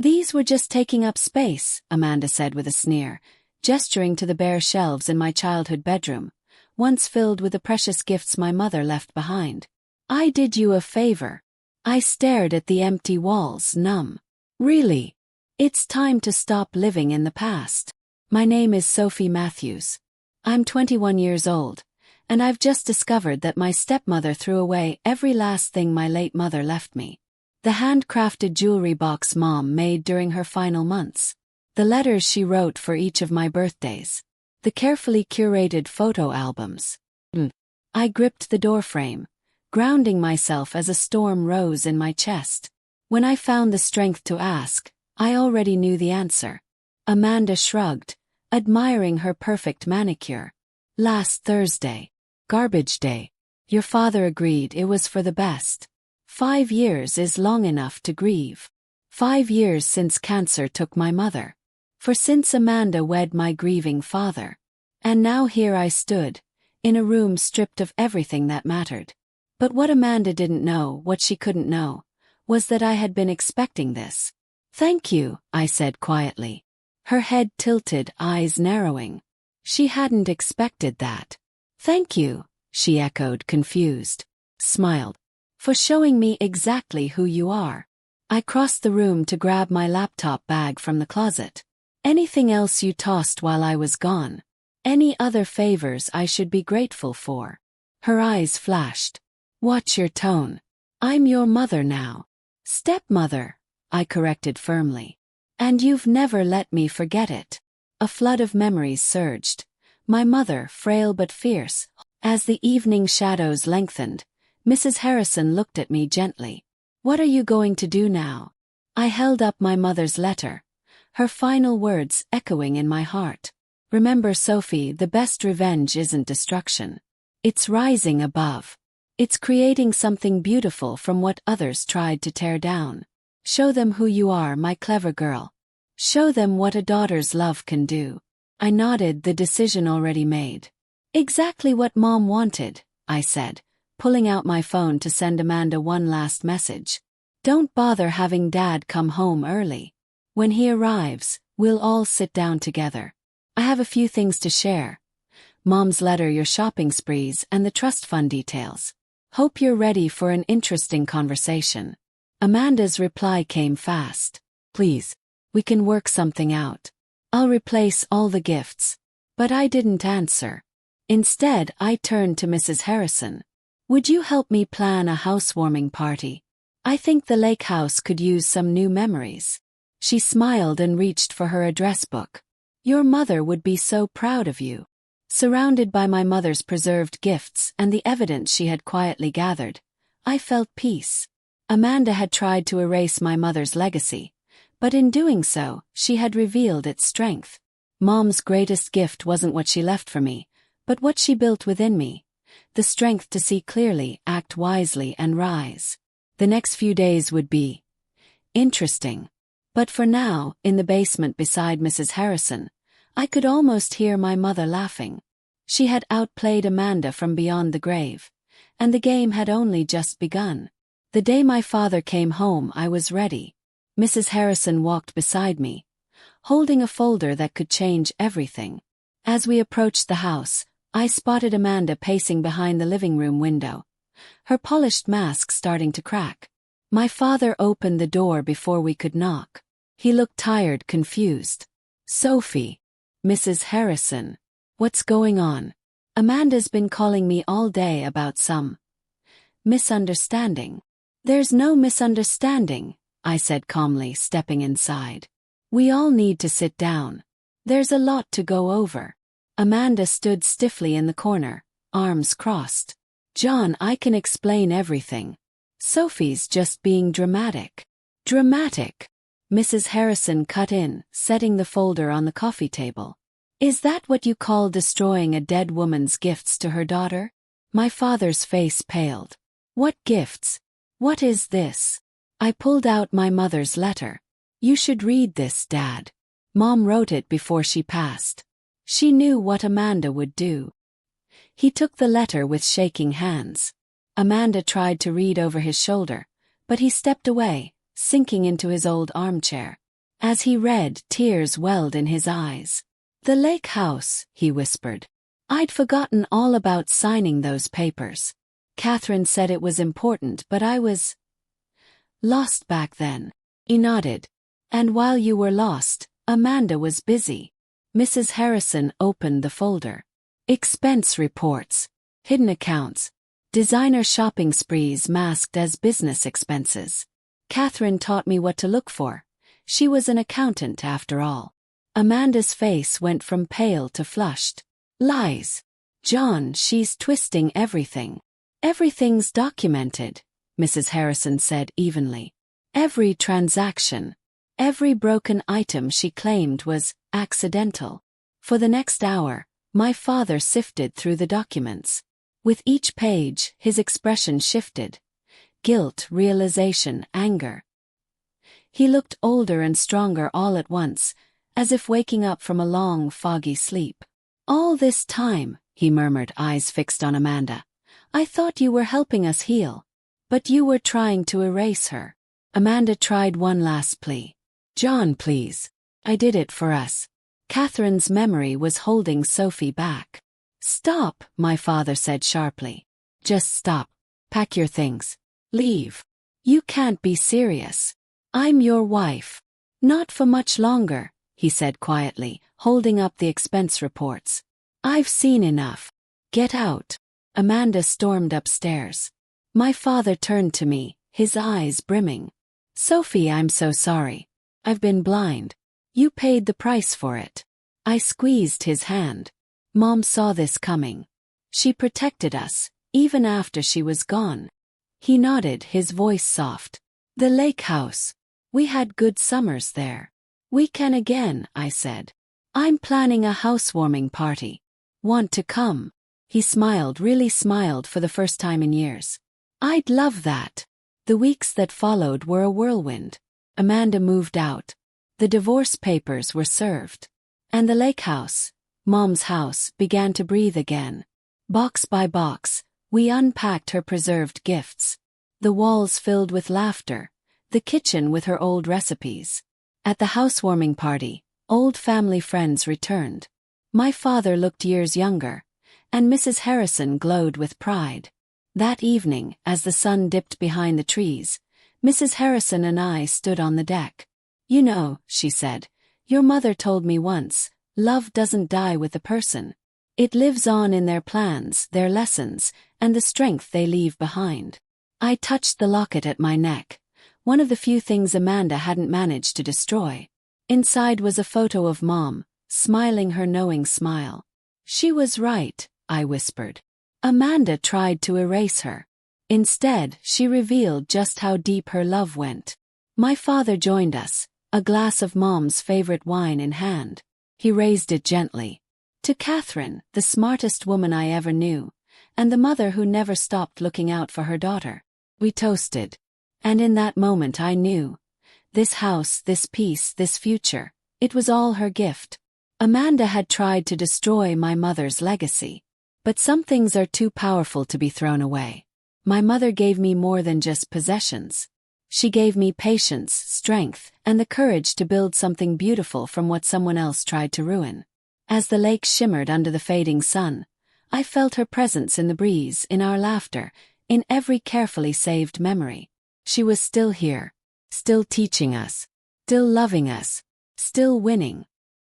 These were just taking up space, Amanda said with a sneer, gesturing to the bare shelves in my childhood bedroom, once filled with the precious gifts my mother left behind. I did you a favor. I stared at the empty walls, numb. Really? It's time to stop living in the past. My name is Sophie Matthews. I'm 21 years old, and I've just discovered that my stepmother threw away every last thing my late mother left me. The handcrafted jewelry box Mom made during her final months. The letters she wrote for each of my birthdays. The carefully curated photo albums. I gripped the doorframe, grounding myself as a storm rose in my chest. When I found the strength to ask, I already knew the answer. Amanda shrugged, admiring her perfect manicure. Last Thursday. Garbage day. Your father agreed it was for the best. 5 years is long enough to grieve. 5 years since cancer took my mother. For since Amanda wed my grieving father. And now here I stood, in a room stripped of everything that mattered. But what Amanda didn't know, what she couldn't know, was that I had been expecting this. Thank you, I said quietly. Her head tilted, eyes narrowing. She hadn't expected that. Thank you, she echoed, confused. Smiled. For showing me exactly who you are. I crossed the room to grab my laptop bag from the closet. Anything else you tossed while I was gone? Any other favors I should be grateful for? Her eyes flashed. Watch your tone. I'm your mother now. Stepmother, I corrected firmly. And you've never let me forget it. A flood of memories surged. My mother, frail but fierce. As the evening shadows lengthened, Mrs. Harrison looked at me gently. What are you going to do now? I held up my mother's letter, her final words echoing in my heart. Remember, Sophie, the best revenge isn't destruction. It's rising above. It's creating something beautiful from what others tried to tear down. Show them who you are, my clever girl. Show them what a daughter's love can do. I nodded, the decision already made. Exactly what Mom wanted, I said, pulling out my phone to send Amanda one last message. Don't bother having Dad come home early. When he arrives, we'll all sit down together. I have a few things to share. Mom's letter, your shopping sprees, and the trust fund details. Hope you're ready for an interesting conversation. Amanda's reply came fast. Please, we can work something out. I'll replace all the gifts. But I didn't answer. Instead, I turned to Mrs. Harrison. Would you help me plan a housewarming party? I think the lake house could use some new memories. She smiled and reached for her address book. Your mother would be so proud of you. Surrounded by my mother's preserved gifts and the evidence she had quietly gathered, I felt peace. Amanda had tried to erase my mother's legacy, but in doing so, she had revealed its strength. Mom's greatest gift wasn't what she left for me, but what she built within me. The strength to see clearly, act wisely, and rise. The next few days would be interesting. But for now, in the basement beside Mrs. Harrison, I could almost hear my mother laughing. She had outplayed Amanda from beyond the grave, and the game had only just begun. The day my father came home, I was ready. Mrs. Harrison walked beside me, holding a folder that could change everything. As we approached the house, I spotted Amanda pacing behind the living room window, her polished mask starting to crack. My father opened the door before we could knock. He looked tired, confused. Sophie. Mrs. Harrison. What's going on? Amanda's been calling me all day about some misunderstanding. There's no misunderstanding, I said calmly, stepping inside. We all need to sit down. There's a lot to go over. Amanda stood stiffly in the corner, arms crossed. John, I can explain everything. Sophie's just being dramatic. Dramatic? Mrs. Harrison cut in, setting the folder on the coffee table. Is that what you call destroying a dead woman's gifts to her daughter? My father's face paled. What gifts? What is this? I pulled out my mother's letter. You should read this, Dad. Mom wrote it before she passed. She knew what Amanda would do. He took the letter with shaking hands. Amanda tried to read over his shoulder, but he stepped away, sinking into his old armchair. As he read, tears welled in his eyes. "The lake house," he whispered. "I'd forgotten all about signing those papers. Catherine said it was important, but I was lost back then." He nodded. "And while you were lost, Amanda was busy." Mrs. Harrison opened the folder. Expense reports, hidden accounts, designer shopping sprees masked as business expenses. Catherine taught me what to look for. She was an accountant after all. Amanda's face went from pale to flushed. "Lies. John, she's twisting everything." "Everything's documented," Mrs. Harrison said evenly. "Every transaction. Every broken item she claimed was accidental." For the next hour, my father sifted through the documents. With each page, his expression shifted. Guilt, realization, anger. He looked older and stronger all at once, as if waking up from a long, foggy sleep. "All this time," he murmured, eyes fixed on Amanda, "I thought you were helping us heal. But you were trying to erase her." Amanda tried one last plea. "John, please. I did it for us." Catherine's memory was holding Sophie back. "Stop," my father said sharply. "Just stop. Pack your things. Leave. You can't be serious. I'm your wife." "Not for much longer," he said quietly, holding up the expense reports. "I've seen enough. Get out." Amanda stormed upstairs. My father turned to me, his eyes brimming. "Sophie, I'm so sorry. I've been blind. You paid the price for it." I squeezed his hand. "Mom saw this coming. She protected us, even after she was gone." He nodded, his voice soft. "The lake house. We had good summers there." "We can again," I said. "I'm planning a housewarming party. Want to come?" He smiled, really smiled for the first time in years. "I'd love that." The weeks that followed were a whirlwind. Amanda moved out. The divorce papers were served. And the lake house, Mom's house, began to breathe again. Box by box, we unpacked her preserved gifts. The walls filled with laughter, the kitchen with her old recipes. At the housewarming party, old family friends returned. My father looked years younger, and Mrs. Harrison glowed with pride. That evening, as the sun dipped behind the trees, Mrs. Harrison and I stood on the deck. "You know," she said, "your mother told me once, love doesn't die with the person. It lives on in their plans, their lessons, and the strength they leave behind." I touched the locket at my neck, one of the few things Amanda hadn't managed to destroy. Inside was a photo of Mom, smiling her knowing smile. "She was right," I whispered. "Amanda tried to erase her. Instead, she revealed just how deep her love went." My father joined us, a glass of Mom's favorite wine in hand. He raised it gently. "To Catherine, the smartest woman I ever knew, and the mother who never stopped looking out for her daughter." We toasted. And in that moment I knew. This house, this peace, this future, it was all her gift. Amanda had tried to destroy my mother's legacy. But some things are too powerful to be thrown away. My mother gave me more than just possessions. She gave me patience, strength, and the courage to build something beautiful from what someone else tried to ruin. As the lake shimmered under the fading sun, I felt her presence in the breeze, in our laughter, in every carefully saved memory. She was still here, still teaching us, still loving us, still winning.